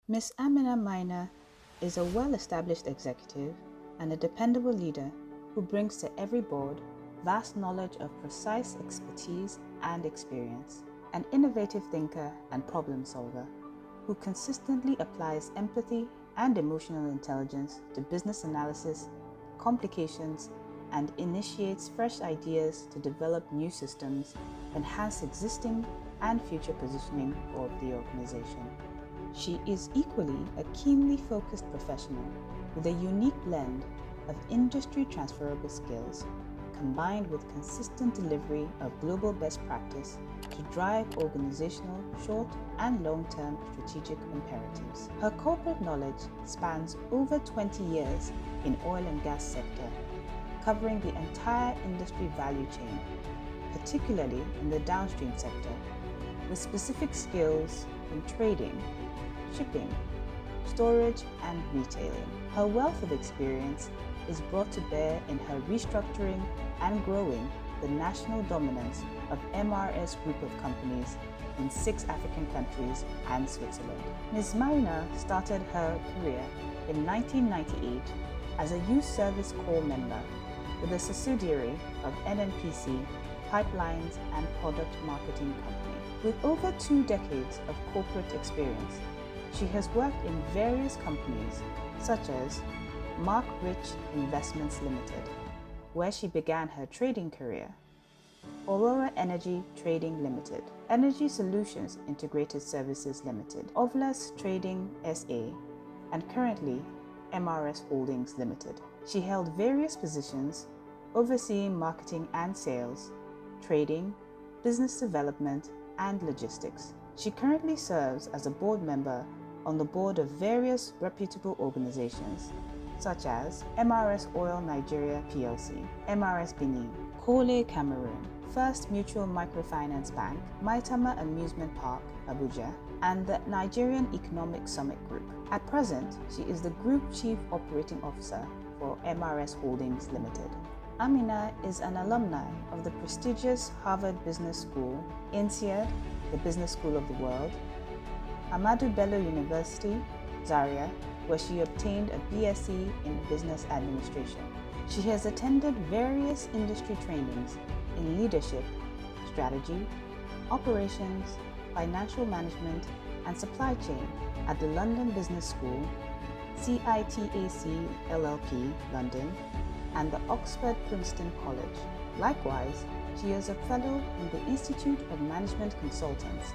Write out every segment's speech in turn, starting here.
Miss Amina Maina is a well-established executive and a dependable leader who brings to every board vast knowledge of precise expertise and experience, an innovative thinker and problem solver who consistently applies empathy and emotional intelligence to business analysis, complications, and initiates fresh ideas to develop new systems, enhance existing and future positioning of the organization. She is equally a keenly focused professional with a unique blend of industry transferable skills combined with consistent delivery of global best practice to drive organizational short and long-term strategic imperatives. Her corporate knowledge spans over 20 years in oil and gas sector, covering the entire industry value chain, particularly in the downstream sector, with specific skills in trading, shipping, storage, and retailing. Her wealth of experience is brought to bear in her restructuring and growing the national dominance of MRS Group of companies in 6 African countries and Switzerland. Ms. Maina started her career in 1998 as a Youth Service Corps member with a subsidiary of NNPC Pipelines and Product Marketing Company. With over 2 decades of corporate experience, she has worked in various companies such as Mark Rich Investments Limited, where she began her trading career, Aurora Energy Trading Limited, Energy Solutions Integrated Services Limited, Ovlas Trading SA, and currently MRS Holdings Limited. She held various positions overseeing marketing and sales, trading, business development, and logistics. She currently serves as a board member on the board of various reputable organizations such as MRS Oil Nigeria PLC, MRS Benin, Kole Cameroon, First Mutual Microfinance Bank, Maitama Amusement Park, Abuja, and the Nigerian Economic Summit Group. At present, she is the Group Chief Operating Officer for MRS Holdings Limited. Amina is an alumni of the prestigious Harvard Business School, INSEAD, the Business School of the World, Ahmadu Bello University, Zaria, where she obtained a BSc in Business Administration. She has attended various industry trainings in leadership, strategy, operations, financial management, and supply chain at the London Business School, CITAC LLP, London, and the Oxford Princeton College. Likewise, she is a fellow in the Institute of Management Consultants,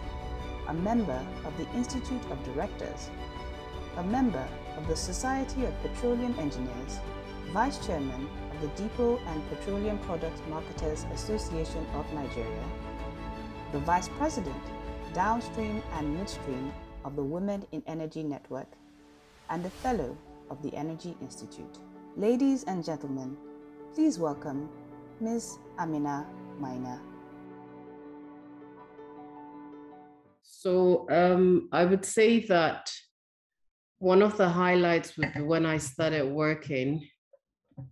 a member of the Institute of Directors, a member of the Society of Petroleum Engineers, Vice Chairman of the Depot and Petroleum Product Marketers Association of Nigeria, the Vice President, Downstream and Midstream of the Women in Energy Network, and a Fellow of the Energy Institute. Ladies and gentlemen, please welcome Ms. Amina Maina. So I would say that one of the highlights would be when I started working,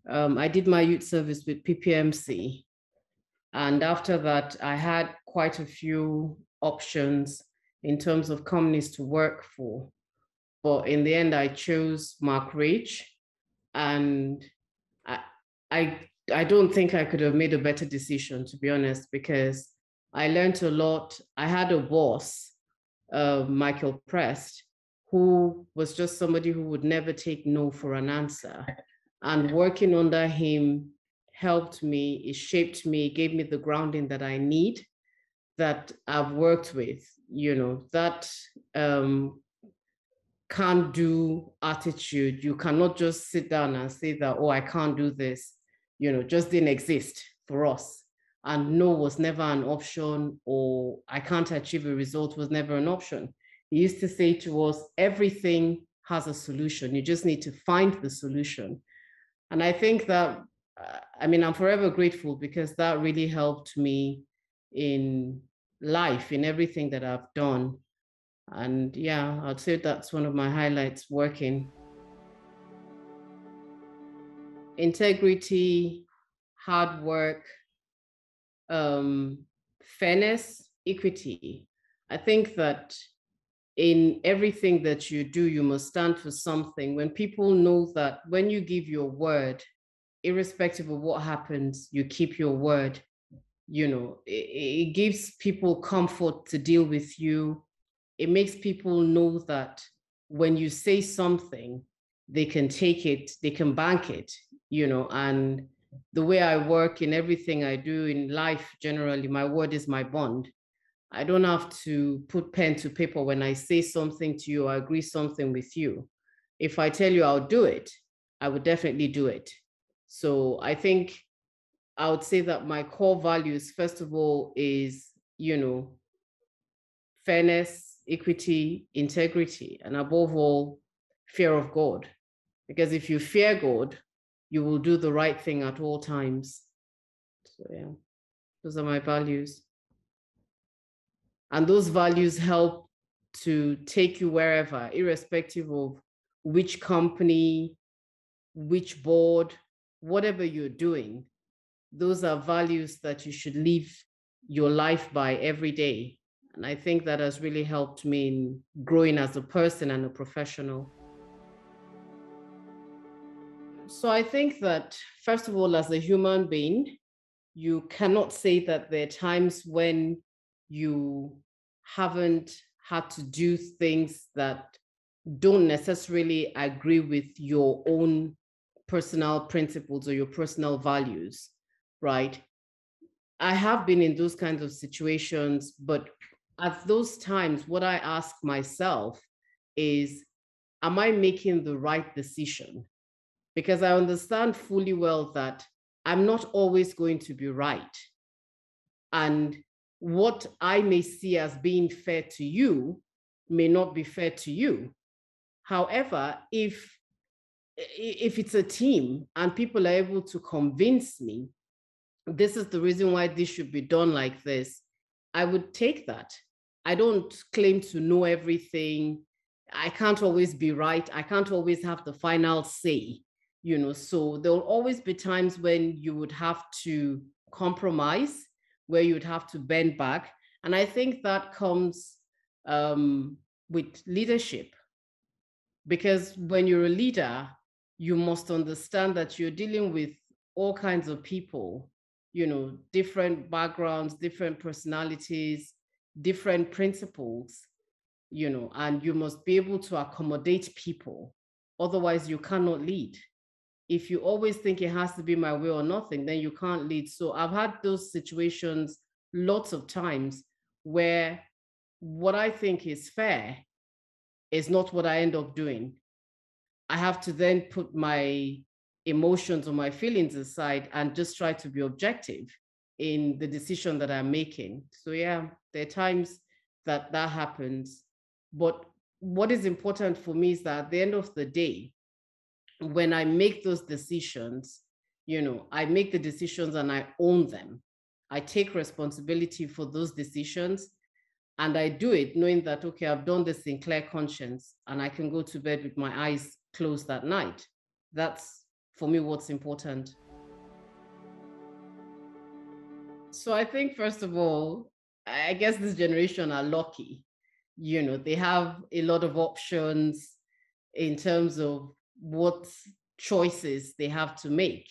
I did my youth service with PPMC. And after that, I had quite a few options in terms of companies to work for. But in the end, I chose Mark Rich. And I don't think I could have made a better decision, to be honest, because I learned a lot. I had a boss, Michael Prest, who was just somebody who would never take no for an answer. And working under him helped me, it shaped me, gave me the grounding that I need, that I've worked with, that can't do attitude. You cannot just sit down and say that, oh, I can't do this, just didn't exist for us. And no was never an option, or I can't achieve a result was never an option. He used to say to us, everything has a solution. You just need to find the solution. And I think that, I'm forever grateful because that really helped me in life, in everything that I've done. And yeah, I'd say that's one of my highlights working. Integrity, hard work, fairness, equity. I think that in everything that you do, you must stand for something. When people know that when you give your word, irrespective of what happens, you keep your word, it gives people comfort to deal with you. It makes people know that when you say something, they can take it, they can bank it, and the way I work in everything I do in life, generally, my word is my bond. I don't have to put pen to paper when I say something to you or agree something with you. If I tell you I'll do it, I would definitely do it. So I think I would say that my core values, first of all, is, fairness, equity, integrity, and above all, fear of God. Because if you fear God, you will do the right thing at all times. So yeah, those are my values. And those values help to take you wherever, irrespective of which company, which board, whatever you're doing. Those are values that you should live your life by every day. And I think that has really helped me in growing as a person and a professional. So I think that, first of all, as a human being, you cannot say that there are times when you haven't had to do things that don't necessarily agree with your own personal principles or your personal values, right? I have been in those kinds of situations, but at those times, what I ask myself is, am I making the right decision? Because I understand fully well that I'm not always going to be right. And what I may see as being fair to you may not be fair to you. However, if it's a team and people are able to convince me this is the reason why this should be done like this, I would take that. I don't claim to know everything. I can't always be right. I can't always have the final say, so there'll always be times when you would have to compromise, where you would have to bend back. And I think that comes with leadership, because when you're a leader, you must understand that you're dealing with all kinds of people, different backgrounds, different personalities, different principles, and you must be able to accommodate people. Otherwise, you cannot lead. If you always think it has to be my way or nothing, then you can't lead. So I've had those situations lots of times where what I think is fair is not what I end up doing. I have to then put my emotions or my feelings aside and just try to be objective in the decision that I'm making. So yeah, there are times that happens. But what is important for me is that at the end of the day, when I make those decisions, I make the decisions and I own them. I take responsibility for those decisions. And I do it knowing that, okay, I've done this in clear conscience and I can go to bed with my eyes closed that night. That's, for me, what's important. So I think, first of all, I guess this generation are lucky. They have a lot of options in terms of what choices they have to make.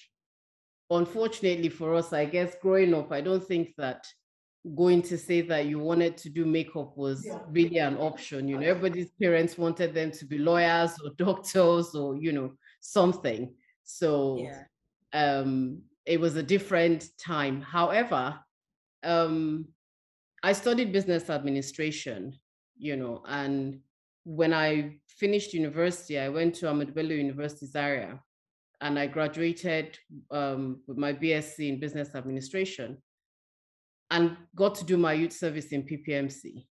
Unfortunately for us, I guess growing up, I don't think that going to say that you wanted to do makeup was really an option. Everybody's parents wanted them to be lawyers or doctors or, something. So it was a different time. However, I studied business administration, and when I finished university, I went to Ahmadu Bello University Zaria, and I graduated with my BSc in business administration and got to do my youth service in PPMC.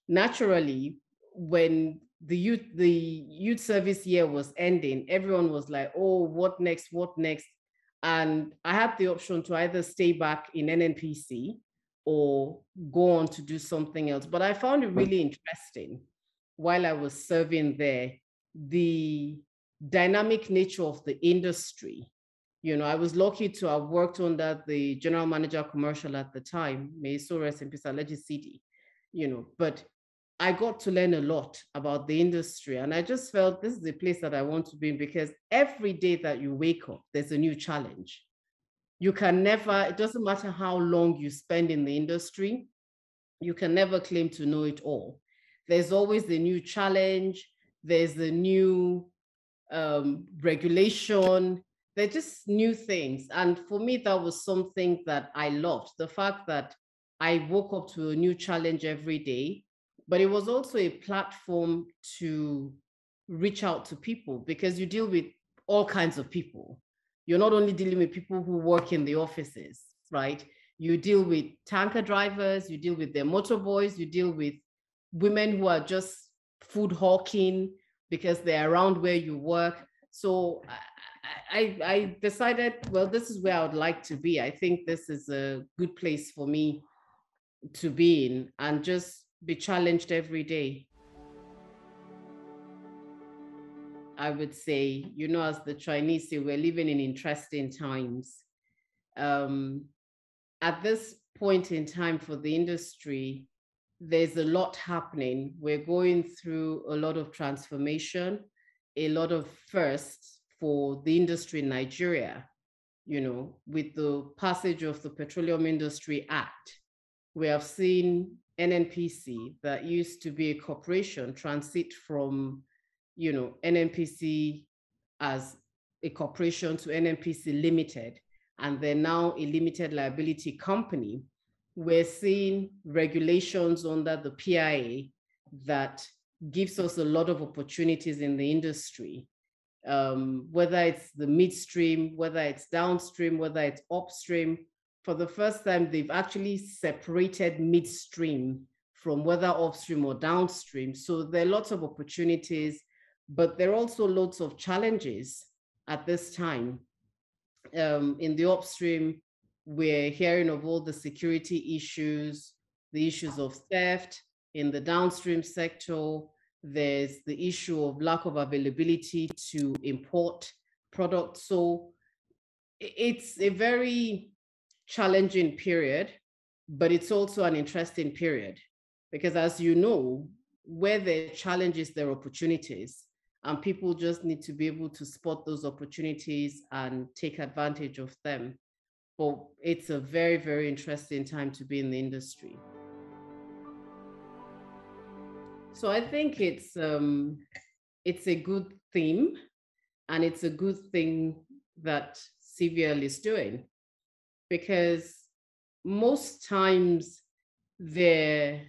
Naturally, when the youth service year was ending, everyone was like, oh, what next? What next? And I had the option to either stay back in NNPC or go on to do something else. But I found it really interesting while I was serving there, the dynamic nature of the industry. I was lucky to have worked under the general manager commercial at the time, may so rest in peace, alleged CD, but I got to learn a lot about the industry. And I just felt this is the place that I want to be in, because every day that you wake up, there's a new challenge. You can never, it doesn't matter how long you spend in the industry, you can never claim to know it all. There's always the new challenge, there's the new regulation, they're just new things. And for me, that was something that I loved, the fact that I woke up to a new challenge every day, but it was also a platform to reach out to people, because you deal with all kinds of people. You're not only dealing with people who work in the offices, right? You deal with tanker drivers, you deal with their motorboys, you deal with women who are just food hawking because they're around where you work. So I decided, well, this is where I would like to be. I think this is a good place for me to be in and just be challenged every day. I would say, you know, as the Chinese say, we're living in interesting times. At this point in time for the industry, there's a lot happening. We're going through a lot of transformation, a lot of firsts for the industry in Nigeria. You know, with the passage of the Petroleum Industry Act, we have seen NNPC, that used to be a corporation, transit from, you know, NNPC as a corporation to NNPC Limited, and they're now a limited liability company. We're seeing regulations under the PIA that gives us a lot of opportunities in the industry, whether it's the midstream, whether it's downstream, whether it's upstream. For the first time, they've actually separated midstream from whether upstream or downstream. So there are lots of opportunities, but there are also lots of challenges at this time. In the upstream, we're hearing of all the security issues, the issues of theft. In the downstream sector, there's the issue of lack of availability to import products. So it's a very challenging period, but it's also an interesting period, because as you know, where there are challenges, there are opportunities, and people just need to be able to spot those opportunities and take advantage of them. But it's a very, very interesting time to be in the industry. So I think it's a good theme, and it's a good thing that CVL is doing, because most times there are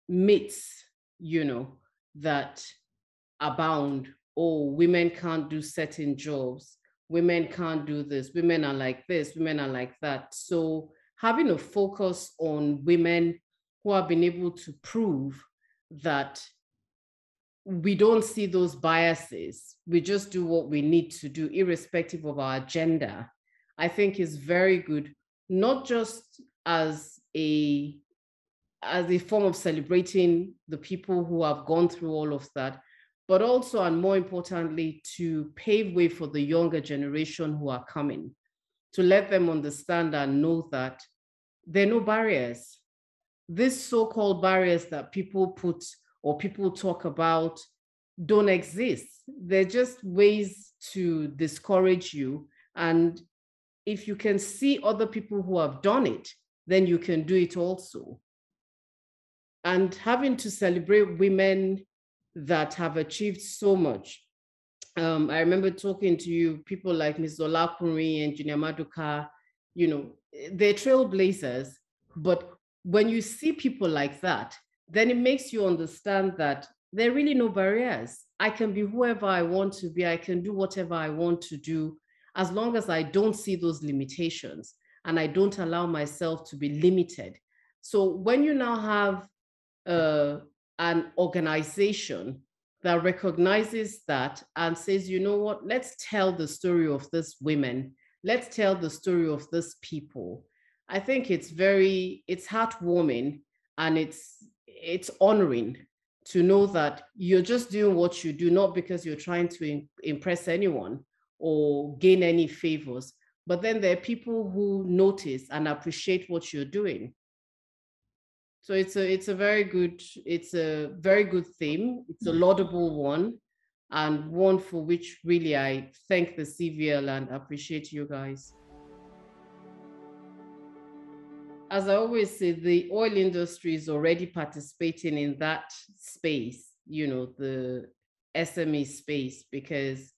myths, you know, that abound. Oh, women can't do certain jobs, women can't do this, women are like this, women are like that. So having a focus on women who have been able to prove that we don't see those biases, we just do what we need to do irrespective of our gender, I think is very good, not just as a form of celebrating the people who have gone through all of that, but also, and more importantly, to pave way for the younger generation who are coming, to let them understand and know that there are no barriers. These so-called barriers that people put or people talk about don't exist. They're just ways to discourage you. And if you can see other people who have done it, then you can do it also. And having to celebrate women that have achieved so much. I remember talking to you, people like Ms. Olakuri and Engineer Maduka, you know, they're trailblazers. But when you see people like that, then it makes you understand that there are really no barriers. I can be whoever I want to be. I can do whatever I want to do, as long as I don't see those limitations and I don't allow myself to be limited. So when you now have an organization that recognizes that and says, you know what, let's tell the story of these women, let's tell the story of these people, I think it's heartwarming, and it's honoring to know that you're just doing what you do, not because you're trying to impress anyone or gain any favors, but then there are people who notice and appreciate what you're doing. So it's a very good theme. It's a laudable one, and one for which really I thank the CVL and appreciate you guys. As I always say, the oil industry is already participating in that space, the SME space, because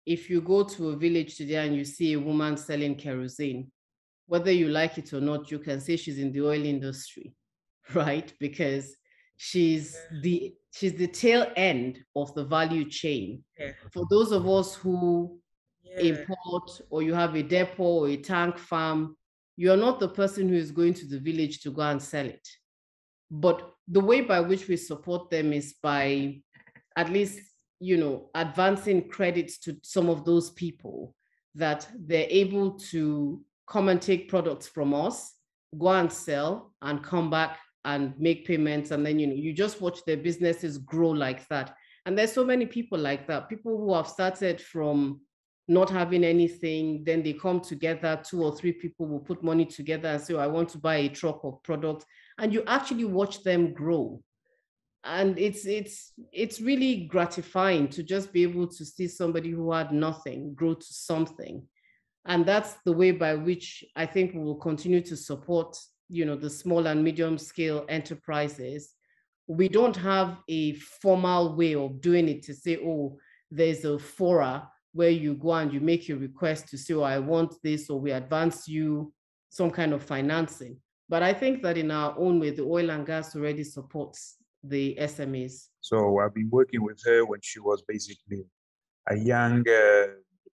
if you go to a village today and you see a woman selling kerosene, whether you like it or not, you can say she's in the oil industry, right? Because she's the tail end of the value chain. For those of us who import, or you have a depot or a tank farm, you're not the person who is going to the village to go and sell it. But the way by which we support them is by at least, advancing credits to some of those people, that they're able to come and take products from us, go and sell, and come back and make payments. And then, you just watch their businesses grow like that. And there's so many people like that, people who have started from not having anything, then they come together, 2 or 3 people will put money together and say, oh, I want to buy a truck of products. And you actually watch them grow. And it's really gratifying to just be able to see somebody who had nothing grow to something. And that's the way by which I think we will continue to support, the small and medium scale enterprises. We don't have a formal way of doing it to say, oh, there's a fora where you go and you make your request to say, oh, I want this, or we advance you some kind of financing. But I think that in our own way, the oil and gas already supports the SMEs. So I've been working with her when she was basically a young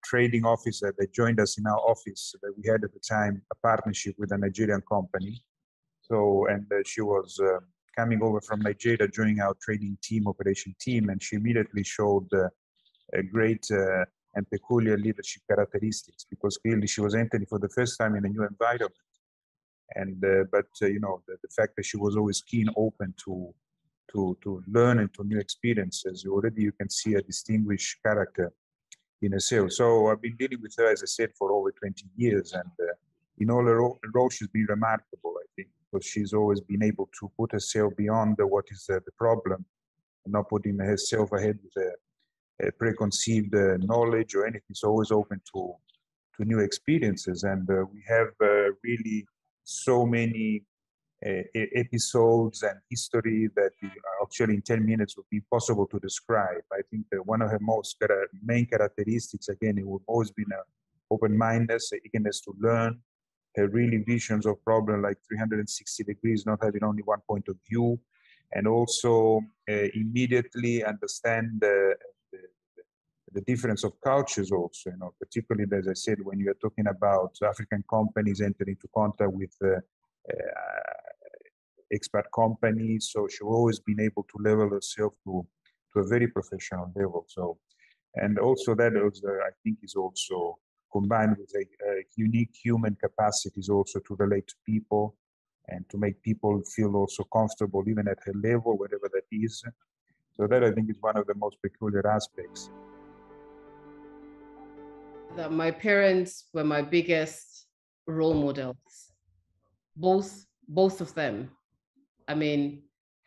trading officer that joined us in our office. That we had at the time a partnership with a Nigerian company. So, and she was coming over from Nigeria, joining our trading team, operation team, and she immediately showed a great and peculiar leadership characteristics, because clearly she was entering for the first time in a new environment. And but the fact that she was always keen, open to learn and to new experiences, already you can see a distinguished character in herself. So I've been dealing with her, as I said, for over 20 years, and in all her roles she's been remarkable, I think, because she's always been able to put herself beyond what is the problem, and not putting herself ahead with a preconceived knowledge or anything. She's always open to new experiences, and we have really so many episodes and history that actually in 10 minutes would be impossible to describe. I think that one of her main characteristics, again, it would always been an open-mindedness, eagerness to learn, her really visions of problem like 360 degrees, not having only one point of view, and also immediately understand the difference of cultures also, particularly, as I said, when you're talking about African companies entering into contact with expat companies. So she's always been able to level herself to a very professional level. So, and also that also, I think, is also combined with a unique human capacities also to relate to people and to make people feel also comfortable, even at her level, whatever that is. So that, I think, is one of the most peculiar aspects. That my parents were my biggest role models, both of them. I mean,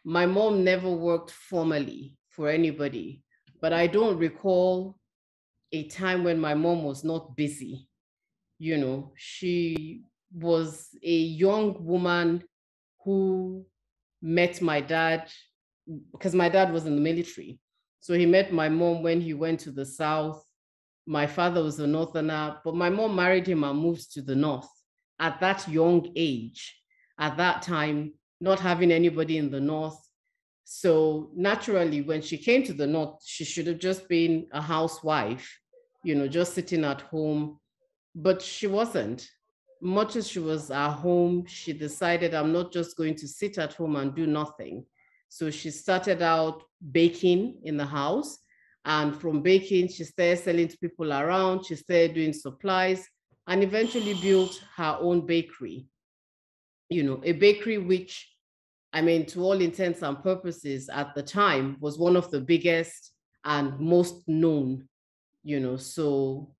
my mom never worked formally for anybody, but I don't recall a time when my mom was not busy. She was a young woman who met my dad, because my dad was in the military. So he met my mom when he went to the South. My father was a Northerner, but my mom married him and moved to the North at that young age. At that time, not having anybody in the North. So naturally, when she came to the North, she should have just been a housewife, just sitting at home. But she wasn't. Much as she was at home, she decided, I'm not just going to sit at home and do nothing. So she started out baking in the house. And from baking, she started selling to people around. She started doing supplies and eventually built her own bakery. A bakery which, I mean, to all intents and purposes at the time was one of the biggest and most known, so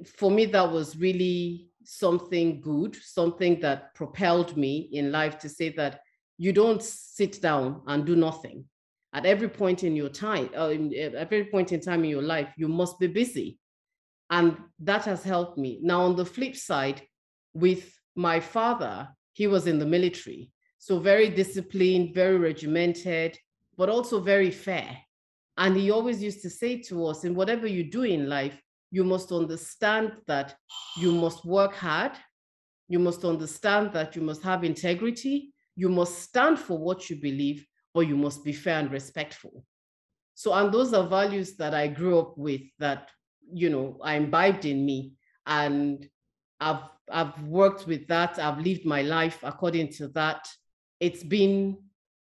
for me, that was really something good, something that propelled me in life, to say that You don't sit down and do nothing. At every point in your time, at every point in time in your life, you must be busy. And that has helped me. Now, on the flip side, with my father, he was in the military. So very disciplined, very regimented, but also very fair. And he always used to say to us, in whatever you do in life, you must understand that you must work hard. You must understand that you must have integrity. You must stand for what you believe, but you must be fair and respectful. So, and those are values that I grew up with, that, you know, I imbibed in me. And I've worked with that. I've lived my life according to that. It's been,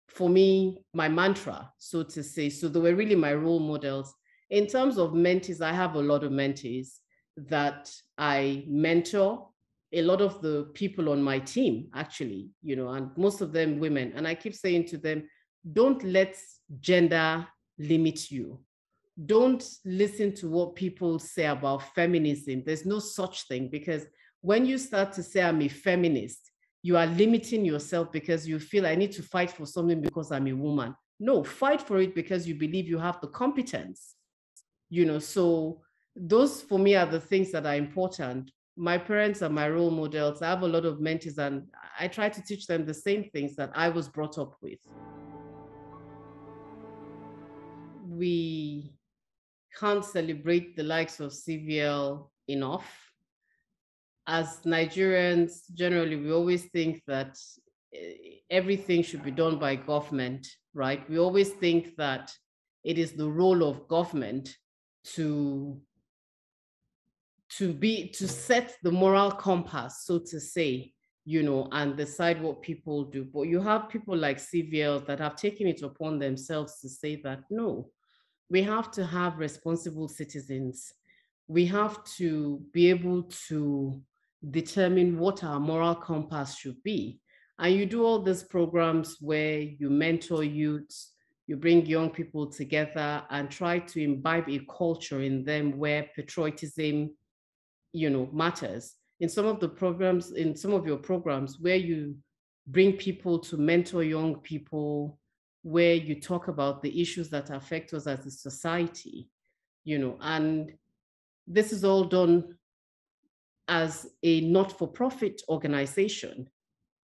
for me, my mantra, so to say. So they were really my role models. In terms of mentees, I have a lot of mentees that I mentor. A lot of the people on my team, actually, you know, and most of them women. And I keep saying to them, don't let gender limit you. Don't listen to what people say about feminism. There's no such thing, because when you start to say I'm a feminist, you are limiting yourself because you feel I need to fight for something because I'm a woman. No, fight for it because you believe you have the competence. You know, so those for me are the things that are important. My parents are my role models. I have a lot of mentors, and I try to teach them the same things that I was brought up with. We can't celebrate the likes of CVL enough. As Nigerians, generally, we always think that everything should be done by government, right? We always think that it is the role of government to set the moral compass, so to say, you know, and decide what people do. But you have people like CVL that have taken it upon themselves to say that, no, we have to have responsible citizens. We have to be able to determine what our moral compass should be. And you do all these programs where you mentor youths, you bring young people together and try to imbibe a culture in them where patriotism, you know, matters. In some of your programs where you bring people to mentor young people, where you talk about the issues that affect us as a society, you know, and this is all done as a not-for-profit organization.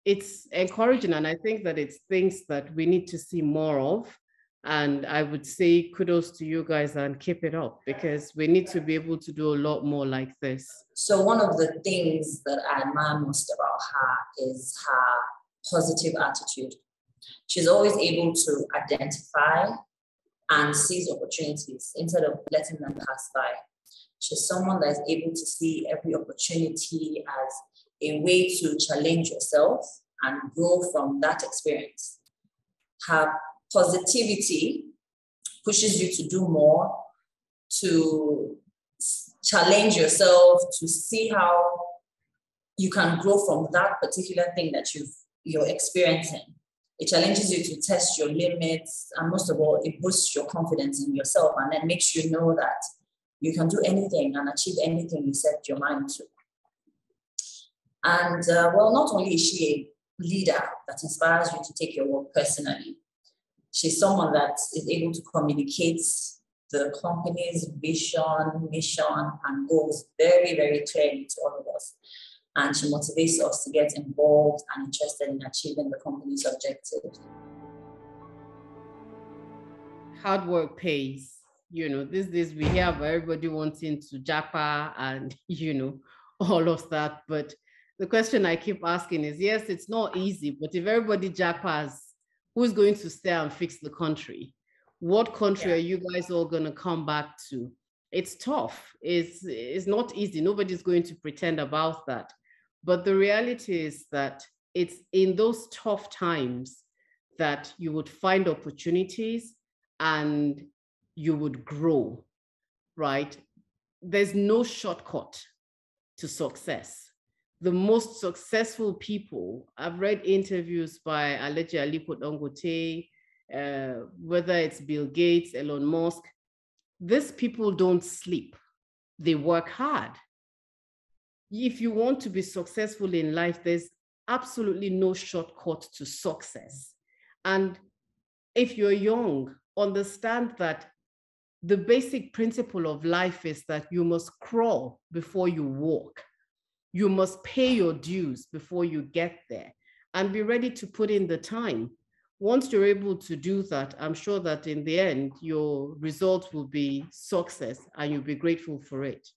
It's encouraging, and I think that it's things that we need to see more of. And I would say kudos to you guys and keep it up, because we need to be able to do a lot more like this. So one of the things that I admire most about her is her positive attitude. She's always able to identify and seize opportunities instead of letting them pass by. She's someone that is able to see every opportunity as a way to challenge yourself and grow from that experience. Her positivity pushes you to do more, to challenge yourself, to see how you can grow from that particular thing that you're experiencing. It challenges you to test your limits, and most of all, it boosts your confidence in yourself, and then makes you know that you can do anything and achieve anything you set your mind to. And well, not only is she a leader that inspires you to take your work personally, she's someone that is able to communicate the company's vision, mission, and goals very, very clearly to all of us. And she motivates us to get involved and interested in achieving the company's objectives. Hard work pays. You know, these days we hear about everybody wanting to japa and, you know, all of that. But the question I keep asking is, yes, it's not easy, but if everybody japas, who's going to stay and fix the country? What country are you guys all going to come back to? It's tough. It's not easy. Nobody's going to pretend about that. But the reality is that it's in those tough times that you would find opportunities and you would grow, right? There's no shortcut to success. The most successful people, I've read interviews by Alhaji Aliko Dangote, whether it's Bill Gates, Elon Musk, these people don't sleep. They work hard. If you want to be successful in life, there's absolutely no shortcut to success. And if you're young, understand that the basic principle of life is that you must crawl before you walk. You must pay your dues before you get there, and be ready to put in the time. Once you're able to do that, I'm sure that in the end, your result will be success and you'll be grateful for it.